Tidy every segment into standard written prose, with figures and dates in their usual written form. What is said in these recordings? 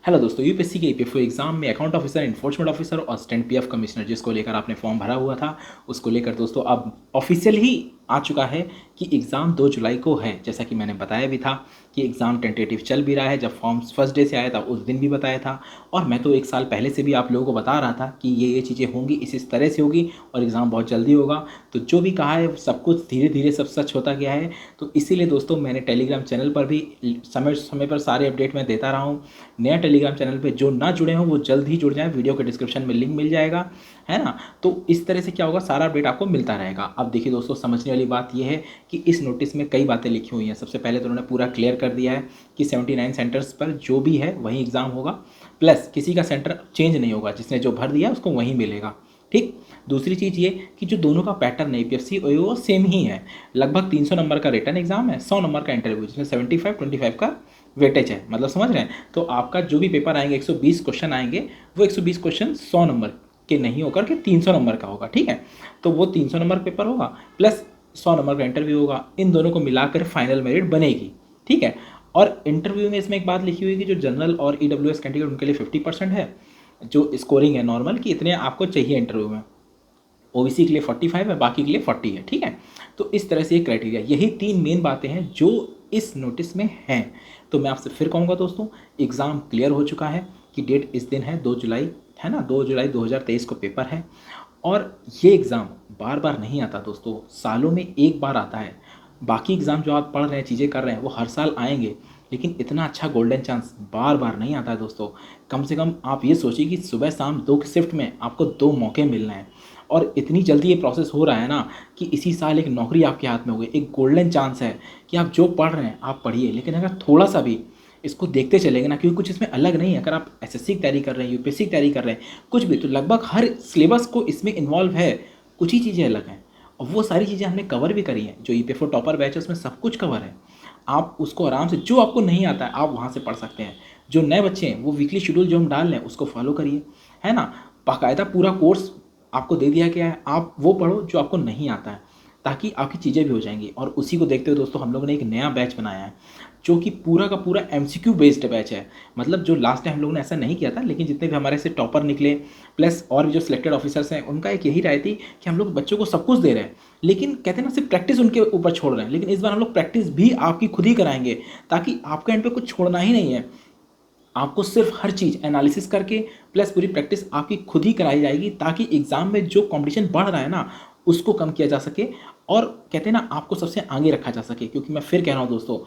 Hello दोस्तों, UPSC के EPFO exam में अकाउंट ऑफिसर, इन्फोर्समेंट ऑफिसर और असिस्टेंट पीएफ कमिश्नर जिसको लेकर आपने फॉर्म भरा हुआ था, उसको लेकर दोस्तों अब ऑफिशियल ही आ चुका है कि एग्ज़ाम 2 जुलाई को है। जैसा कि मैंने बताया भी था कि एग्ज़ाम टेंटेटिव चल भी रहा है। जब फॉर्म्स फर्स्ट डे से आया था उस दिन भी बताया था, और मैं तो 1 साल पहले से भी आप लोगों को बता रहा था कि ये चीज़ें होंगी, इस तरह से होगी और एग्ज़ाम बहुत जल्दी होगा। तो जो भी कहा है सब कुछ धीरे धीरे सब सच होता गया है। तो इसीलिए दोस्तों मैंने टेलीग्राम चैनल पर भी समय समय पर सारे अपडेट मैं देता रहा हूँ। नया टेलीग्राम चैनल पे जो ना जुड़े हों वो जल्द ही जुड़ जाएं, वीडियो के डिस्क्रिप्शन में लिंक मिल जाएगा, है ना। तो इस तरह से क्या होगा, सारा अपडेट आपको मिलता रहेगा। अब देखिए दोस्तों, समझने वाली बात यह है कि इस नोटिस में कई बातें लिखी हुई हैं। सबसे पहले तो उन्होंने पूरा क्लियर कर दिया है कि 79 सेंटर्स पर जो भी है वहीं एग्ज़ाम होगा, प्लस किसी का सेंटर चेंज नहीं होगा, जिसने जो भर दिया उसको वहीं मिलेगा। ठीक। दूसरी चीज़ ये कि जो दोनों का पैटर्न है यूपीएससी वो सेम ही है। लगभग 300 नंबर का रिटर्न एग्जाम है, 100 नंबर का इंटरव्यू, जिसमें 75-25 का वेटेज है। मतलब समझ रहे हैं। तो आपका जो भी पेपर आएंगे 120 क्वेश्चन आएंगे, वो 120 क्वेश्चन 100 नंबर के नहीं होकर के 300 नंबर का होगा। ठीक है। तो वो 300 नंबर पेपर होगा प्लस 100 नंबर का इंटरव्यू होगा, इन दोनों को मिलाकर फाइनल मेरिट बनेगी। ठीक है। और इंटरव्यू में इसमें एक बात लिखी हुई है कि जो जनरल और ईडब्ल्यूएस कैंडिडेट उनके लिए 50% है, जो स्कोरिंग है नॉर्मल कि इतने आपको चाहिए इंटरव्यू में। ओबीसी के लिए 45 है, बाकी के लिए 40 है। ठीक है। तो इस तरह से ये क्राइटेरिया, यही 3 मेन बातें हैं जो इस नोटिस में हैं। तो मैं आपसे फिर कहूँगा दोस्तों, एग्ज़ाम क्लियर हो चुका है कि डेट इस दिन है 2 जुलाई, है ना। 2 जुलाई 2023 को पेपर है। और ये एग्ज़ाम बार बार नहीं आता दोस्तों, सालों में एक बार आता है। बाकी एग्ज़ाम जो आप पढ़ रहे हैं, चीज़ें कर रहे हैं, वो हर साल आएंगे, लेकिन इतना अच्छा गोल्डन चांस बार बार नहीं आता है दोस्तों। कम से कम आप ये सोचिए कि सुबह शाम 2 शिफ्ट में आपको 2 मौके मिल रहे हैं, और इतनी जल्दी ये प्रोसेस हो रहा है ना कि इसी साल एक नौकरी आपके हाथ में हो गई। एक गोल्डन चांस है कि आप जो पढ़ रहे हैं आप पढ़िए, लेकिन अगर थोड़ा सा भी इसको देखते चलेंगे ना, क्योंकि कुछ इसमें अलग नहीं है। अगर आप एसएससी की तैयारी कर रहे हैं, यूपीएससी की तैयारी कर रहे हैं, कुछ भी, तो लगभग हर सिलेबस को इसमें इन्वॉल्व है। कुछ ही चीज़ें अलग हैं, और वो सारी चीज़ें हमने कवर भी करी हैं। जो ईपीएफओ टॉपर बैच है उसमें सब कुछ कवर है। आप उसको आराम से, जो आपको नहीं आता है आप वहाँ से पढ़ सकते हैं। जो नए बच्चे हैं वो वीकली शेड्यूल जो हम डाल रहे हैं उसको फॉलो करिए, है ना। बाकायदा पूरा कोर्स आपको दे दिया गया है, आप वो पढ़ो जो आपको नहीं आता है, ताकि आपकी चीज़ें भी हो जाएंगी। और उसी को देखते हुए दोस्तों हम लोगों ने एक नया बैच बनाया है, जो कि पूरा का पूरा एमसीक्यू बेस्ड बैच है। मतलब जो लास्ट टाइम हम लोगों ने ऐसा नहीं किया था, लेकिन जितने भी हमारे से टॉपर निकले प्लस और भी जो सिलेक्टेड ऑफिसर्स हैं, उनका एक यही राय थी कि हम लोग बच्चों को सब कुछ दे रहे हैं, लेकिन कहते हैं ना सिर्फ प्रैक्टिस उनके ऊपर छोड़ रहे हैं। लेकिन इस बार हम लोग प्रैक्टिस भी आपकी खुद ही कराएंगे, ताकि आपका एंड पे कुछ छोड़ना ही नहीं है। आपको सिर्फ हर चीज़ एनालिसिस करके प्लस पूरी प्रैक्टिस आपकी खुद ही कराई जाएगी, ताकि एग्ज़ाम में जो कंपटीशन बढ़ रहा है ना उसको कम किया जा सके, और कहते हैं ना आपको सबसे आगे रखा जा सके। क्योंकि मैं फिर कह रहा हूँ दोस्तों,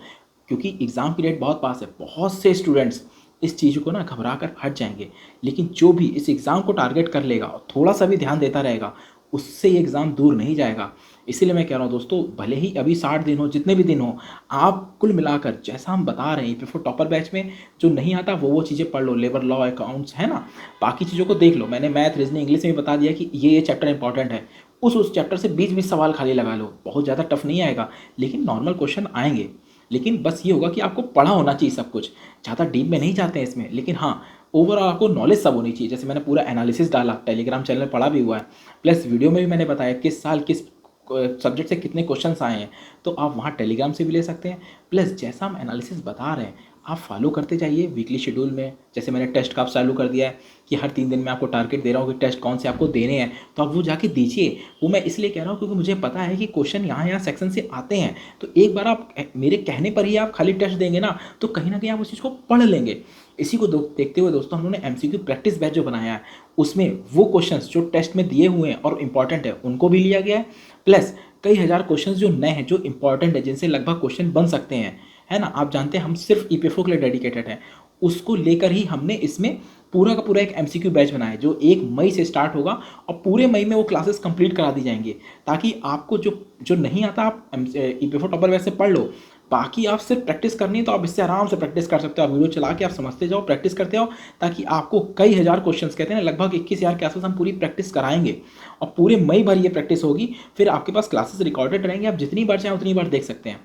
क्योंकि एग्ज़ाम की डेट बहुत पास है, बहुत से स्टूडेंट्स इस चीज़ को ना घबरा कर हट जाएंगे, लेकिन जो भी इस एग्ज़ाम को टारगेट कर लेगा और थोड़ा सा भी ध्यान देता रहेगा, उससे ये एग्ज़ाम दूर नहीं जाएगा। इसीलिए मैं कह रहा हूँ दोस्तों, भले ही अभी 60 दिन हो, जितने भी दिन हो, आप कुल मिलाकर जैसा हम बता रहे हैं बिफोर टॉपर बैच में, जो नहीं आता वो चीज़ें पढ़ लो, लेबर लॉ, अकाउंट्स, है ना। बाकी चीज़ों को देख लो, मैंने मैथ, रीजनिंग, इंग्लिश में भी बता दिया कि ये चैप्टर इंपॉर्टेंट है। उस चैप्टर से बीच बीच सवाल खाली लगा लो, बहुत ज़्यादा टफ नहीं आएगा, लेकिन नॉर्मल क्वेश्चन आएंगे। लेकिन बस ये होगा कि आपको पढ़ा होना चाहिए सब कुछ, ज़्यादा डीप में नहीं जाते हैं इसमें, लेकिन हाँ ओवरऑल आपको नॉलेज सब होनी चाहिए। जैसे मैंने पूरा एनालिसिस डाला, टेलीग्राम चैनल में पढ़ा भी हुआ है, प्लस वीडियो में भी मैंने बताया किस साल किस सब्जेक्ट से कितने क्वेश्चंस आए हैं, तो आप वहाँ टेलीग्राम से भी ले सकते हैं। प्लस जैसा हम एनालिसिस बता रहे हैं आप फॉलो करते जाइए वीकली शेड्यूल में। जैसे मैंने टेस्ट का चालू कर दिया है कि हर 3 दिन में आपको टारगेट दे रहा हूँ कि टेस्ट कौन से आपको देने हैं, तो आप वो जाके दीजिए। वो मैं इसलिए कह रहा हूँ क्योंकि मुझे पता है कि क्वेश्चन यहाँ सेक्शन से आते हैं, तो एक बार आप मेरे कहने पर ही आप खाली टेस्ट देंगे ना, तो कहीं ना कहीं आप उस चीज़ को पढ़ लेंगे। इसी को देखते हुए दोस्तों हम लोगों ने एमसीक्यू प्रैक्टिस बैच जो बनाया है, उसमें वो क्वेश्चंस जो टेस्ट में दिए हुए हैं और इंपॉर्टेंट है उनको भी लिया गया है, प्लस कई हज़ार क्वेश्चंस जो नए हैं, जो इंपॉर्टेंट है, जिनसे लगभग क्वेश्चन बन सकते हैं, है ना। आप जानते हैं हम सिर्फ ईपीएफओ के लिए डेडिकेटेड हैं, उसको लेकर ही हमने इसमें पूरा का पूरा एक एमसीक्यू बैच बनाया है, जो 1 मई से स्टार्ट होगा, और पूरे मई में वो क्लासेस कंप्लीट करा दी जाएंगी, ताकि आपको जो जो नहीं आता आप ईपीएफओ टॉपर बैच से पढ़ लो। बाकी आप सिर्फ प्रैक्टिस करनी है तो आप इससे आराम से प्रैक्टिस कर सकते हो। आप वीडियो चला के आप समझते जाओ, प्रैक्टिस करते हो, ताकि आपको कई हज़ार क्वेश्चंस, कहते हैं ना लगभग 21,000 के आसपास हम पूरी प्रैक्टिस कराएंगे, और पूरे मई भर ये प्रैक्टिस होगी। फिर आपके पास क्लासेस रिकॉर्डेड रहेंगे, आप जितनी बार चाहें उतनी बार देख सकते हैं।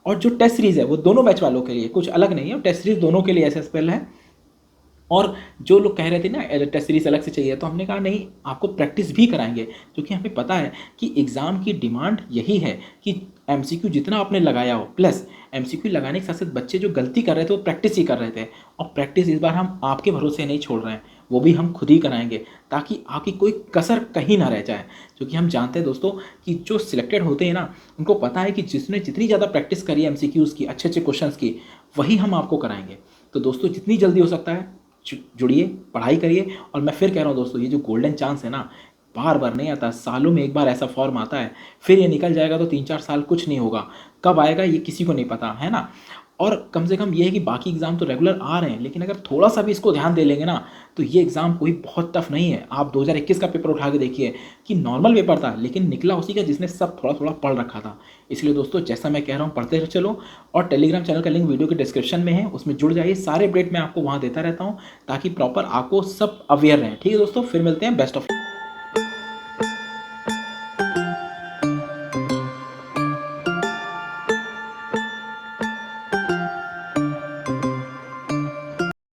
और जो टेस्ट सीरीज़ है वो दोनों बैच वालों के लिए, कुछ अलग नहीं है, टेस्ट सीरीज़ दोनों के लिए एसएसपीएल है। और जो लोग कह रहे थे ना टेस्ट सीरीज अलग से चाहिए, तो हमने कहा नहीं, आपको प्रैक्टिस भी कराएंगे, क्योंकि हमें पता है कि एग्ज़ाम की डिमांड यही है कि एमसीक्यू जितना आपने लगाया हो, प्लस एमसीक्यू लगाने के साथ साथ बच्चे जो गलती कर रहे थे वो प्रैक्टिस ही कर रहे थे, और प्रैक्टिस इस बार हम आपके भरोसे नहीं छोड़ रहे हैं, वो भी हम खुद ही कराएंगे, ताकि आपकी कोई कसर कहीं ना रह जाए। क्योंकि हम जानते हैं दोस्तों कि जो सिलेक्टेड होते हैं ना, उनको पता है कि जिसने जितनी ज़्यादा प्रैक्टिस करी है एमसीक्यूज़ की, अच्छे अच्छे क्वेश्चंस की, वही हम आपको कराएंगे। तो दोस्तों जितनी जल्दी हो सकता है जुड़िए, पढ़ाई करिए। और मैं फिर कह रहा हूँ दोस्तों, ये जो गोल्डन चांस है ना, बार बार नहीं आता, सालों में एक बार ऐसा फॉर्म आता है, फिर ये निकल जाएगा तो 3-4 साल कुछ नहीं होगा। कब आएगा ये किसी को नहीं पता, है ना। और कम से कम ये है कि बाकी एग्ज़ाम तो रेगुलर आ रहे हैं, लेकिन अगर थोड़ा सा भी इसको ध्यान दे लेंगे ना, तो ये एग्ज़ाम कोई बहुत टफ नहीं है। आप 2021 का पेपर उठा के देखिए कि नॉर्मल पेपर था, लेकिन निकला उसी का जिसने सब थोड़ा थोड़ा पढ़ रखा था। इसलिए दोस्तों जैसा मैं कह रहा हूँ, पढ़ते चलो। और टेलीग्राम चैनल का लिंक वीडियो के डिस्क्रिप्शन में है, उसमें जुड़ जाइए। सारे अपडेट मैं आपको वहाँ देता रहता हूँ, ताकि प्रॉपर आपको सब अवेयर रहें। ठीक है दोस्तों, फिर मिलते हैं। Best of